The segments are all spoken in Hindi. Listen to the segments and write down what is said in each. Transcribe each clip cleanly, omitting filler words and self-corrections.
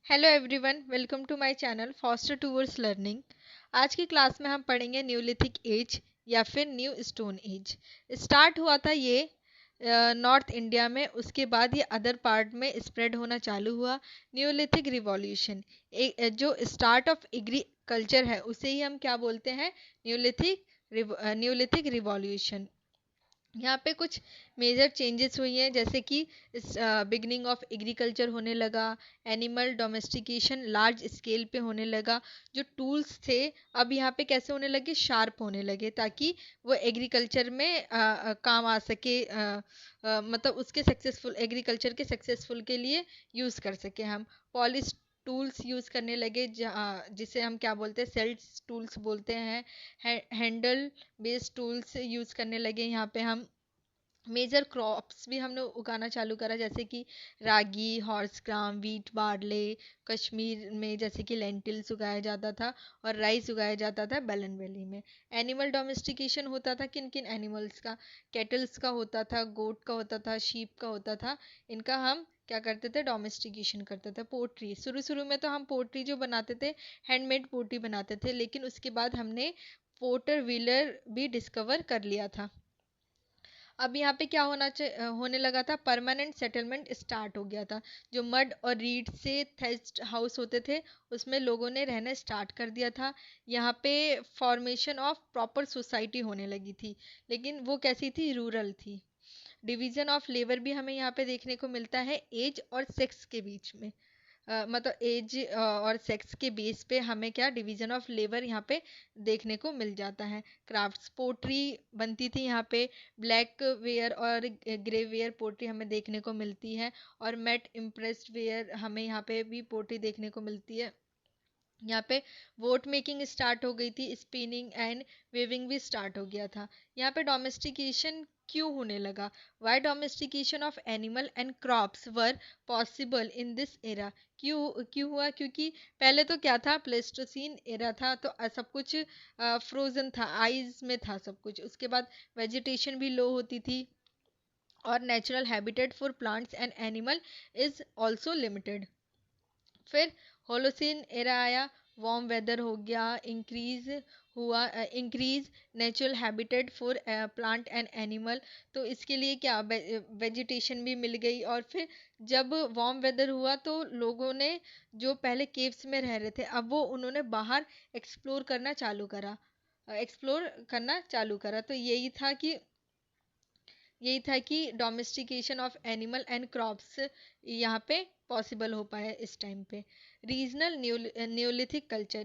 Hello everyone, welcome to my channel Foster Towards Learning. आज की क्लास में हम पढ़ेंगे न्यूलिथिक एज या फिर न्यू स्टोन एज। स्टार्ट हुआ था ये नॉर्थ इंडिया में, उसके बाद ये अदर पार्ट में स्प्रेड होना चालू हुआ। न्यूलिथिक रिवॉल्यूशन जो स्टार्ट ऑफ एग्रीकल्चर है उसे ही हम क्या बोलते हैं, न्यूलिथिक न्यूलिथिक रिवॉल्यूशन। यहाँ पे कुछ मेजर चेंजेस हुई हैं, जैसे कि बिगनिंग ऑफ एग्रीकल्चर होने लगा, एनिमल डोमेस्टिकेशन लार्ज स्केल पे होने लगा। जो टूल्स थे अब यहाँ पे कैसे होने लगे, शार्प होने लगे, ताकि वो एग्रीकल्चर में काम आ सके, मतलब उसके सक्सेसफुल एग्रीकल्चर के सक्सेसफुल के लिए यूज़ कर सके हम। पॉलिश टूल्स यूज़ करने लगे, जिसे हम क्या बोलते हैं, सेल्स टूल्स बोलते हैं। हैंडल बेस्ड टूल्स यूज़ करने लगे यहाँ पे हम। मेजर क्रॉप्स भी हमने उगाना चालू करा, जैसे कि रागी, हॉर्स ग्राम, वीट, बार्ले। कश्मीर में जैसे कि लेंटिल्स उगाया जाता था और राइस उगाया जाता था बेलन वैली में। एनिमल डोमेस्टिकेशन होता था, किन किन एनिमल्स का, कैटल्स का होता था, गोट का होता था, शीप का होता था। इनका हम क्या करते थे, डोमेस्टिकेशन करते थे। पोट्री, शुरू शुरू में तो हम पोट्री जो बनाते थे, हैंडमेड पोट्री बनाते थे, लेकिन उसके बाद हमने पोटर व्हीलर भी डिस्कवर कर लिया था। अब यहाँ पे क्या होने लगा था, परमानेंट सेटलमेंट स्टार्ट हो गया था। जो मड और रीड से थेस्ट हाउस होते थे, उसमें लोगों ने रहना स्टार्ट कर दिया था। यहाँ पे फॉर्मेशन ऑफ प्रॉपर सोसाइटी होने लगी थी, लेकिन वो कैसी थी, रूरल थी। डिवीजन ऑफ लेबर भी हमें यहाँ पे देखने को मिलता है एज और सेक्स के बीच में। मतलब एज और सेक्स के बेस पे हमें क्या, डिवीजन ऑफ लेबर यहाँ पे देखने को मिल जाता है। क्राफ्ट्स, पोट्री बनती थी यहाँ पे। ब्लैक वेयर और ग्रे वेयर पोट्री हमें देखने को मिलती है, और मैट इम्प्रेस्ड वेयर हमें यहाँ पे भी पोट्री देखने को मिलती है। यहाँ पे वोट मेकिंग स्टार्ट हो गई थी, स्पिनिंग एंड वेविंग भी स्टार्ट हो गया था। यहाँ पे डोमेस्टिकेशन क्यों होने लगा, why domestication of animal and crops were possible in this era. क्यों क्यों हुआ, क्योंकि पहले तो क्या था, प्लेस्टोसीन एरा था, तो सब कुछ फ्रोजन था, आइस में था सब कुछ। उसके बाद वेजिटेशन भी लो होती थी, और natural habitat for plants and animal is also limited. फिर होलोसीन एरा आया, वार्म वेदर हो गया, इंक्रीज हुआ, increase natural habitat for plant and animal. तो इसके लिए क्या, वेजिटेशन भी मिल गई। और फिर जब वार्म वेदर हुआ तो लोगों ने, जो पहले केव्स में रह रहे थे, अब वो उन्होंने बाहर एक्सप्लोर करना चालू करा। तो यही था कि domestication of animal and crops यहाँ पे पॉसिबल हो पाया इस टाइम पे। Regional Neolithic culture,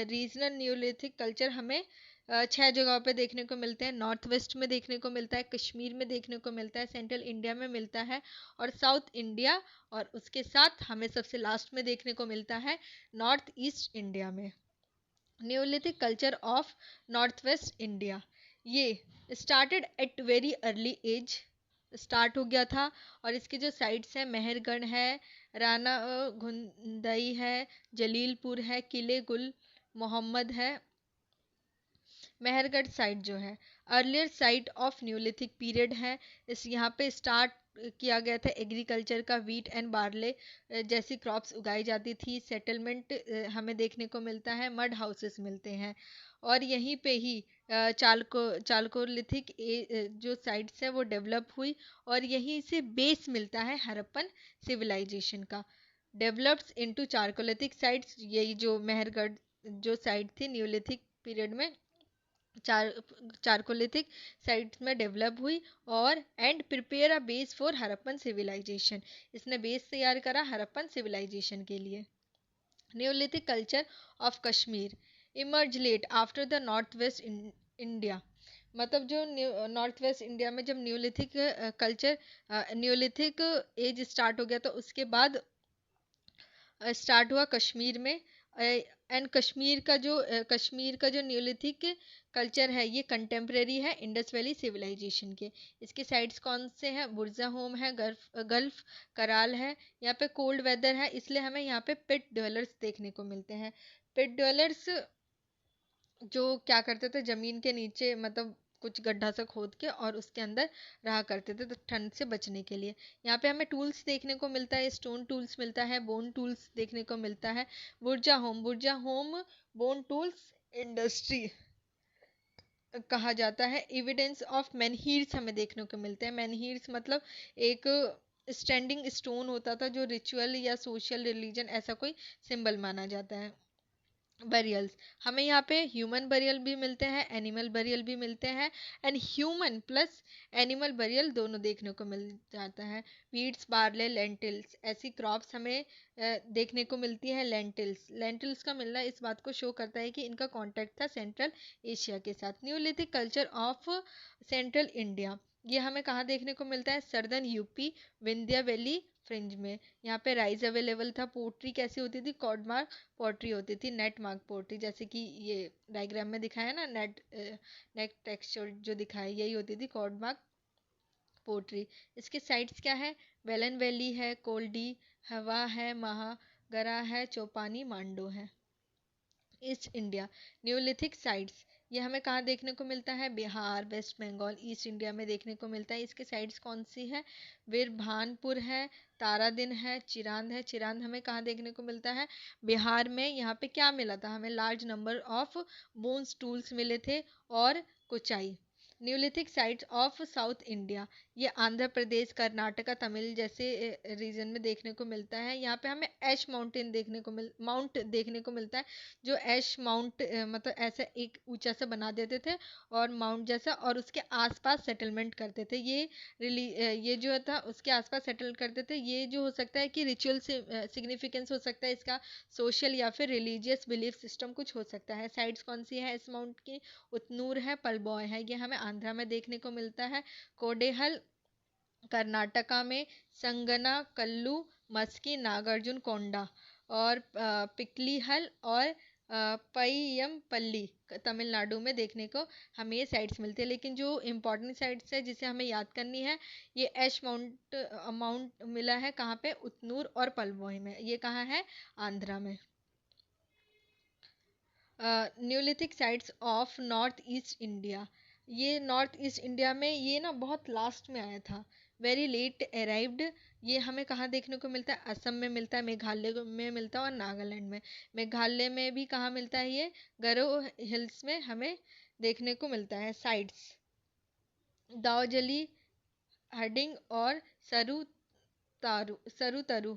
regional Neolithic culture हमें 6 जगहों पे देखने को मिलते हैं। नॉर्थ वेस्ट में देखने को मिलता है, कश्मीर में देखने को मिलता है, सेंट्रल इंडिया में मिलता है, और साउथ इंडिया। और उसके साथ हमें सबसे लास्ट में देखने को मिलता है नॉर्थ ईस्ट इंडिया में। Neolithic culture of north west India, ये started at very early age, start हो गया था। और इसके जो साइट्स हैं, मेहरगढ़ है, राना घुंदई है, जलीलपुर है, किले गुल मोहम्मद है। मेहरगढ़ साइट जो है earlier site of Neolithic period है। इस यहाँ पे स्टार्ट किया गया था एग्रीकल्चर का, वीट एंड बार्ले जैसी क्रॉप्स उगाई जाती थी। सेटलमेंट हमें देखने को मिलता है, मड हाउसेस मिलते हैं। और यहीं पे ही चालकोलिथिक जो साइट्स है वो डेवलप हुई, और यहीं से बेस मिलता है हड़प्पन सिविलाइजेशन का। डेवलप्स इनटू चारकोलिथिक साइट्स, यही जो मेहरगढ़ जो साइट थी न्यूलिथिक पीरियड में, चार चारकोलिथिक साइट्स में डेवलप हुई। और and prepare a base for Harappan civilization, इसने बेस तैयार करा हड़प्पन सिविलाइजेशन के लिए। Neolithic culture of Kashmir emerge late after the north west India. मतलब जो नॉर्थ वेस्ट इंडिया में जब न्योलिथिक एज स्टार्ट हो गया, तो उसके बाद स्टार्ट हुआ कश्मीर में। एंड कश्मीर का जो न्योलिथिक कल्चर है, ये कंटेम्प्रेरी है इंडस वैली सिविलाइजेशन के। इसके साइट्स कौन से हैं, बुर्जा होम है, गल्फ कराल है। यहाँ पे कोल्ड वेदर है, इसलिए हमें यहाँ पे पिट ड्वेलर्स देखने को मिलते हैं। पिट ड्वेलर्स जो क्या करते थे, जमीन के नीचे, मतलब कुछ गड्ढा सा खोद के और उसके अंदर रहा करते थे तो ठंड से बचने के लिए। यहाँ पे हमें टूल्स देखने को मिलता है, स्टोन टूल्स मिलता है, बोन टूल्स देखने को मिलता है। बुर्जा होम बोन टूल्स इंडस्ट्री कहा जाता है। एविडेंस ऑफ मेनहीर्स हमें देखने को मिलते हैं। मेनहीर्स मतलब एक स्टैंडिंग स्टोन होता था जो रिचुअल या सोशल रिलीजन ऐसा कोई सिंबल माना जाता है। बरियल्स हमें यहाँ पे ह्यूमन बरियल भी मिलते हैं, एनिमल बरियल भी मिलते हैं, and human plus animal burial दोनों देखने को मिल जाता है। वीट्स, बार्ले, लेंटिल्स ऐसी क्रॉप्स हमें देखने को मिलती है। लेंटिल्स लेंटिल्स का मिलना इस बात को शो करता है कि इनका कांटेक्ट था सेंट्रल एशिया के साथ। Neolithic culture of central India, ये हमें कहाँ देखने को मिलता है? Southern UP, Vindhya valley fringe में। यहाँ पे राइस अवेलेबल था। पोट्री कैसी होती थी? कॉडमार्क पोट्री होती थी, नेट मार्क पोट्री, जैसे कि ये डायग्राम में दिखाया है ना, नेट टेक्सचर जो दिखाया है यही होती थी कॉडमार्क पोट्री। इसके साइट्स क्या है? वेलन वैली है, कोल्डी हवा है, महागरा है, चौपानी मांडो है। ईस्ट इंडिया न्यूलिथिक साइट्स, ये हमें कहाँ देखने को मिलता है? Bihar, west Bengal, east India में देखने को मिलता है। इसके साइट्स कौन सी है? वीरभानपुर है, तारादिन है, चिरांद है। चिरांद हमें कहाँ देखने को मिलता है? बिहार में। यहाँ पे क्या मिला था हमें? Large number of bones tools मिले थे और Kuchai. Neolithic sites of south India, ये आंध्र प्रदेश, कर्नाटका, तमिल जैसे रीजन में देखने को मिलता है। यहाँ पे हमें ऐश माउंटेन माउंट देखने को मिलता है, जो ऐश माउंट मतलब ऐसा एक ऊंचा सा बना देते थे और माउंट जैसा, और उसके आसपास सेटलमेंट करते थे। ये जो था उसके आसपास सेटल करते थे। ये जो हो सकता है कि रिचुअल से सिग्निफिकेंस हो सकता है इसका, सोशल या फिर रिलीजियस बिलीफ सिस्टम कुछ हो सकता है। साइट्स कौन सी है इस माउंट की? उतनूर है, पलबॉय है, ये हमें आंध्रा में देखने को मिलता है। कोडेहल कर्नाटका में, संगना कल्लू, मस्की, नागार्जुन कोंडा, और पिकलीहल और पय्यमपल्ली तमिलनाडु में देखने को हमें ये साइट्स मिलती है। लेकिन जो इम्पोर्टेंट साइट्स है जिसे हमें याद करनी है, ये ऐश माउंट माउंट मिला है कहाँ पे? उतनूर और पलवोई में। ये कहाँ है? आंध्रा में। Neolithic sites of north east India, ये नॉर्थ ईस्ट इंडिया में ये ना बहुत लास्ट में आया था, वेरी लेट अराइव्ड। ये हमें कहाँ देखने को मिलता है? असम में मिलता है, मेघालय में मिलता है और नागालैंड में। मेघालय में भी कहाँ मिलता है? ये गरो हिल्स में हमें देखने को मिलता है। साइट्स दावजली, हडिंग और सरू सरू तरु।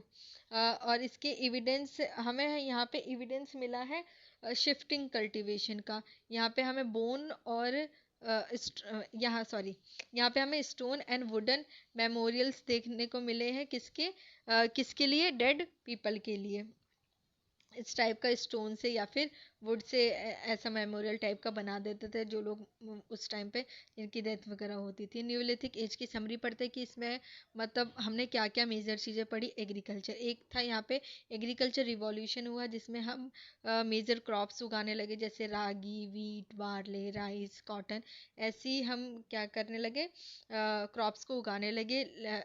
और इसके एविडेंस हमें यहाँ पे एविडेंस मिला है शिफ्टिंग कल्टीवेशन का। यहाँ पे हमें बोन और यहाँ पे हमें स्टोन एंड वुडन मेमोरियल्स देखने को मिले हैं। किसके लिए? डेड पीपल के लिए। इस टाइप का स्टोन से या फिर वुड से ऐसा मेमोरियल टाइप का बना देते थे जो लोग उस टाइम पे जिनकी डेथ वगैरह होती थी। न्यूलिथिक एज की समरी पढ़ते कि इसमें मतलब हमने क्या क्या मेजर चीज़ें पढ़ी। एग्रीकल्चर एक था, यहाँ पे एग्रीकल्चर रिवॉल्यूशन हुआ जिसमें हम मेजर क्रॉप्स उगाने लगे, जैसे रागी, वीट, बार्ले, राइस, कॉटन। ऐसे ही हम क्या करने लगे? क्रॉप्स को उगाने लगे।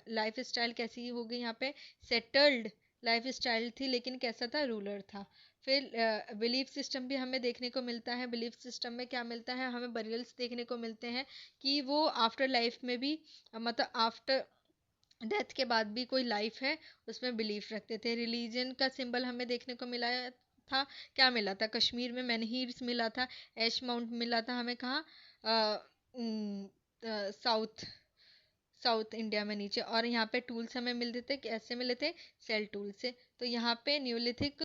लाइफ स्टाइल कैसी हो गई यहाँ पे? सेटल्ड लाइफ स्टाइल थी, लेकिन कैसा था? रूलर था। फिर बिलीफ सिस्टम भी हमें देखने को मिलता है। बिलीफ सिस्टम में क्या मिलता है? हमें बरियल्स देखने को मिलते हैं कि वो आफ्टर लाइफ में भी मतलब आफ्टर डेथ के बाद भी कोई लाइफ है उसमें बिलीफ रखते थे। रिलीजन का सिंबल हमें देखने को मिला था। क्या मिला था? कश्मीर में मैनहीर्स मिला था, ऐश माउंट मिला था हमें कहाँ? साउथ साउथ इंडिया में नीचे। और यहाँ पे टूल्स हमें मिलते थे, कैसे मिले थे? सेल टूल से। तो यहाँ पे न्यूलिथिक